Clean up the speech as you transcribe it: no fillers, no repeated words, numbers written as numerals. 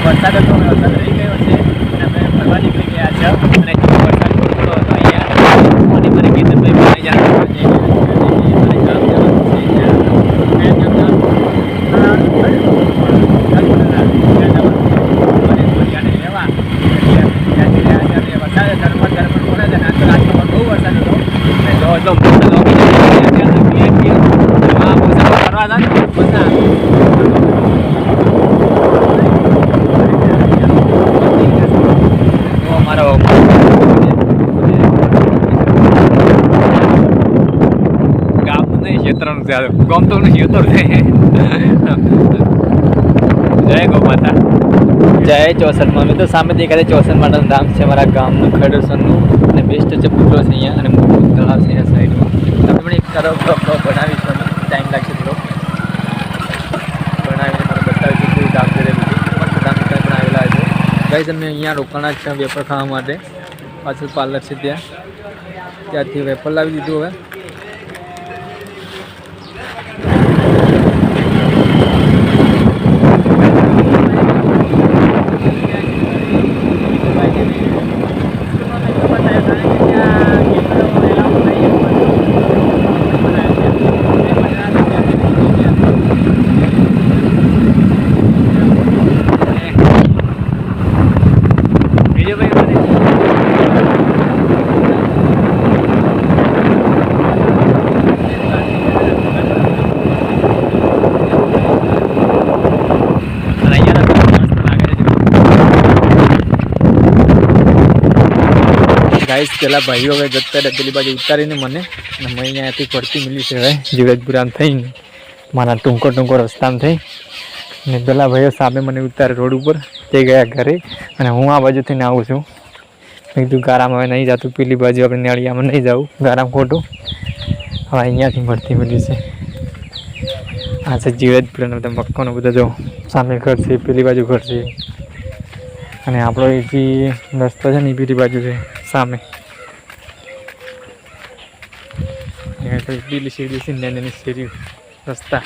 વરસાદ હતો, વરસાદ રહી ગયો છે અને અમે ફરવા નીકળી ગયા છે. અને જો વરસાદ પડતો હતો અહીંયા અને મારે કેતનભાઈ મને જાણવા છે મારે કામ જવાનું છે ગમતો નથી ઉતર જય ગૌ માતા જય ચોસનમાં. અમે તો સામે દેખાય ચોસન માતાનું ધામ છે અમારા ગામનું ખડોસરનું અને બેસ્ટ છે પુત્રો છે અહીંયા અને મોટું તળાવ છે અહીંયા સાઈડમાં. તમે પણ એક તરફ બનાવીશું અમે ટાઈમ લાગશે થોડો બનાવીને મને બતાવીશું કેવું ધામ છે બીજું મસ્ત ધામ ત્યાં બનાવેલા છે. ગાઈસ અમે અહીંયા રોકાણા છે વેફર ખાવા માટે. પાછળ પાર્લર છે ત્યાંથી વેફર લાવી દીધું. હવે ગાઈસ પેલા ભાઈઓ હવે જતા રહે પેલી બાજુ ઉતારીને મને અને મેં અહીંયાથી પડતી મિલી છે હવે જીવતપુરામ થઈને મારા ટૂંકો રસ્તામાં થઈ અને પેલા ભાઈઓ સામે મને ઉતારે રોડ ઉપર તે ગયા ઘરે અને હું આ બાજુથી ને આવું છું. મેં કીધું ગારામાં હવે નહીં જતું પેલી બાજુ આપણે નળિયામાં નહીં જવું ગારામાં ખોટું. હવે અહીંયાથી મળતી મિલી છે. આ છે જીવતપુરાનો બધા મક્કોનો બધા જો સામે ઘર છે પેલી બાજુ ઘર છે અને આપણો એ જે રસ્તો છે ને એ પેલી બાજુ છે સામે. પેલી સીડી છે નાની સીડી રસ્તા